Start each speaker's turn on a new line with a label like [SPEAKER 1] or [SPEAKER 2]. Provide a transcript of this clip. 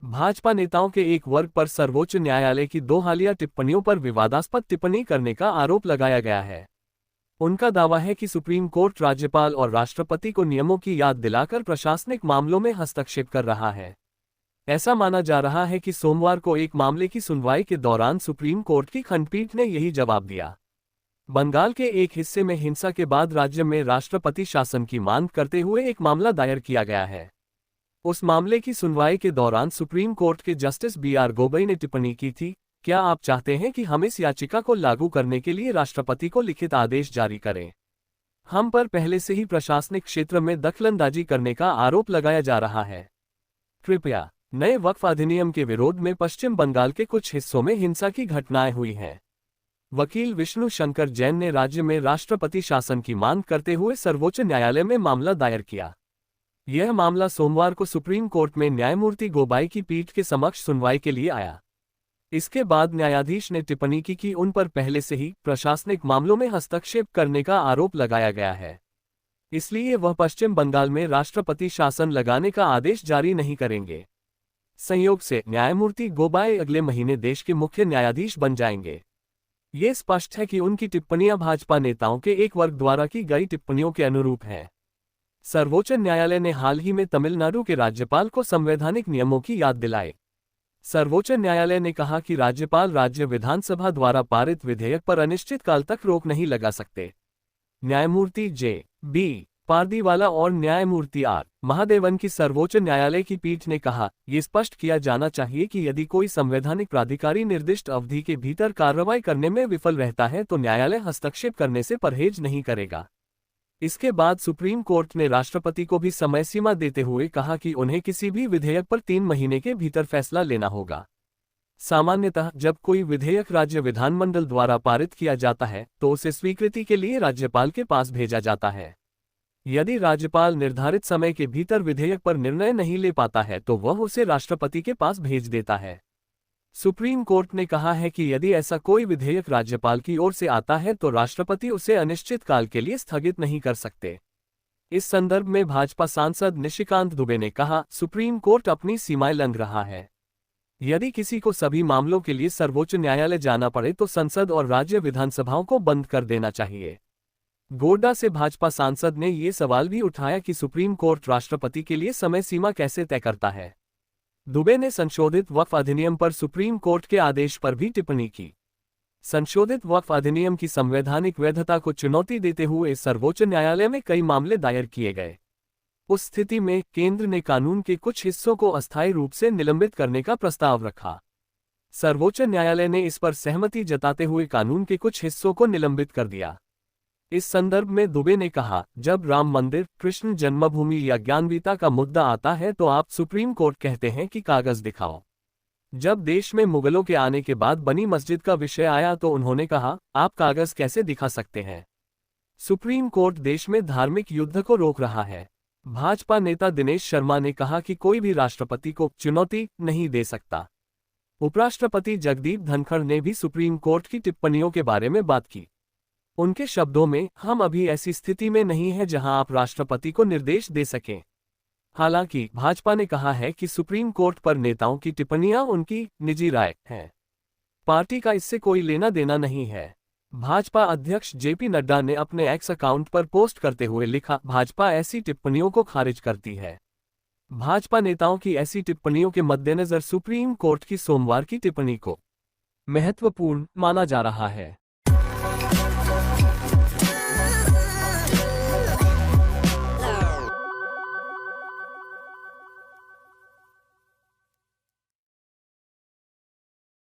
[SPEAKER 1] भाजपा नेताओं के एक वर्ग पर सर्वोच्च न्यायालय की दो हालिया टिप्पणियों पर विवादास्पद टिप्पणी करने का आरोप लगाया गया है। उनका दावा है कि सुप्रीम कोर्ट राज्यपाल और राष्ट्रपति को नियमों की याद दिलाकर प्रशासनिक मामलों में हस्तक्षेप कर रहा है। ऐसा माना जा रहा है कि सोमवार को एक मामले की सुनवाई के दौरान सुप्रीम कोर्ट की खंडपीठ ने यही जवाब दिया। बंगाल के एक हिस्से में हिंसा के बाद राज्य में राष्ट्रपति शासन की मांग करते हुए एक मामला दायर किया गया है। उस मामले की सुनवाई के दौरान सुप्रीम कोर्ट के जस्टिस BR गोगोई ने टिप्पणी की थी, क्या आप चाहते हैं कि हम इस याचिका को लागू करने के लिए राष्ट्रपति को लिखित आदेश जारी करें? हम पर पहले से ही प्रशासनिक क्षेत्र में दखलंदाजी करने का आरोप लगाया जा रहा है। कृपया, नए वक्फ अधिनियम के विरोध में पश्चिम बंगाल के कुछ हिस्सों में हिंसा की घटनाएं हुई हैं। वकील विष्णु शंकर जैन ने राज्य में राष्ट्रपति शासन की मांग करते हुए सर्वोच्च न्यायालय में मामला दायर किया। यह मामला सोमवार को सुप्रीम कोर्ट में न्यायमूर्ति गोगोई की पीठ के समक्ष सुनवाई के लिए आया। इसके बाद न्यायाधीश ने टिप्पणी की कि उन पर पहले से ही प्रशासनिक मामलों में हस्तक्षेप करने का आरोप लगाया गया है, इसलिए वह पश्चिम बंगाल में राष्ट्रपति शासन लगाने का आदेश जारी नहीं करेंगे। संयोग से न्यायमूर्ति गोगोई अगले महीने देश के मुख्य न्यायाधीश बन जाएंगे। ये स्पष्ट है कि उनकी टिप्पणियां भाजपा नेताओं के एक वर्ग द्वारा की गई टिप्पणियों के अनुरूप हैं। सर्वोच्च न्यायालय ने हाल ही में तमिलनाडु के राज्यपाल को संवैधानिक नियमों की याद दिलाई। सर्वोच्च न्यायालय ने कहा कि राज्यपाल राज्य विधानसभा द्वारा पारित विधेयक पर अनिश्चितकाल तक रोक नहीं लगा सकते। न्यायमूर्ति JB पारदीवाला और न्यायमूर्ति R महादेवन की सर्वोच्च न्यायालय की पीठ ने कहा, ये स्पष्ट किया जाना चाहिए कि यदि कोई संवैधानिक प्राधिकारी निर्दिष्ट अवधि के भीतर कार्रवाई करने में विफल रहता है तो न्यायालय हस्तक्षेप करने से परहेज नहीं करेगा। इसके बाद सुप्रीम कोर्ट ने राष्ट्रपति को भी समय सीमा देते हुए कहा कि उन्हें किसी भी विधेयक पर 3 महीने के भीतर फैसला लेना होगा। सामान्यतः जब कोई विधेयक राज्य विधानमंडल द्वारा पारित किया जाता है तो उसे स्वीकृति के लिए राज्यपाल के पास भेजा जाता है। यदि राज्यपाल निर्धारित समय के भीतर विधेयक पर निर्णय नहीं ले पाता है तो वह उसे राष्ट्रपति के पास भेज देता है। सुप्रीम कोर्ट ने कहा है कि यदि ऐसा कोई विधेयक राज्यपाल की ओर से आता है तो राष्ट्रपति उसे अनिश्चित काल के लिए स्थगित नहीं कर सकते। इस संदर्भ में भाजपा सांसद निशिकांत दुबे ने कहा, सुप्रीम कोर्ट अपनी सीमाएं लंघ रहा है। यदि किसी को सभी मामलों के लिए सर्वोच्च न्यायालय जाना पड़े तो संसद और राज्य विधानसभाओं को बंद कर देना चाहिए। गोड्डा से भाजपा सांसद ने ये सवाल भी उठाया कि सुप्रीम कोर्ट राष्ट्रपति के लिए समय सीमा कैसे तय करता है। दुबे ने संशोधित वक्फ अधिनियम पर सुप्रीम कोर्ट के आदेश पर भी टिप्पणी की। संशोधित वक्फ अधिनियम की संवैधानिक वैधता को चुनौती देते हुए सर्वोच्च न्यायालय में कई मामले दायर किए गए। उस स्थिति में केंद्र ने कानून के कुछ हिस्सों को अस्थायी रूप से निलंबित करने का प्रस्ताव रखा। सर्वोच्च न्यायालय ने इस पर सहमति जताते हुए कानून के कुछ हिस्सों को निलंबित कर दिया। इस संदर्भ में दुबे ने कहा, जब राम मंदिर, कृष्ण जन्मभूमि या ज्ञानवीता का मुद्दा आता है तो आप सुप्रीम कोर्ट कहते हैं कि कागज दिखाओ। जब देश में मुगलों के आने के बाद बनी मस्जिद का विषय आया तो उन्होंने कहा, आप कागज कैसे दिखा सकते हैं? सुप्रीम कोर्ट देश में धार्मिक युद्ध को रोक रहा है। भाजपा नेता दिनेश शर्मा ने कहा कि कोई भी राष्ट्रपति को चुनौती नहीं दे सकता। उपराष्ट्रपति जगदीप धनखड़ ने भी सुप्रीम कोर्ट की टिप्पणियों के बारे में बात की। उनके शब्दों में, हम अभी ऐसी स्थिति में नहीं है जहां आप राष्ट्रपति को निर्देश दे सकें। हालांकि भाजपा ने कहा है कि सुप्रीम कोर्ट पर नेताओं की टिप्पणियां उनकी निजी राय हैं। पार्टी का इससे कोई लेना देना नहीं है। भाजपा अध्यक्ष JP नड्डा ने अपने एक्स अकाउंट पर पोस्ट करते हुए लिखा, भाजपा ऐसी टिप्पणियों को खारिज करती है। भाजपा नेताओं की ऐसी टिप्पणियों के मद्देनजर सुप्रीम कोर्ट की सोमवार की टिप्पणी को महत्वपूर्ण माना जा रहा है।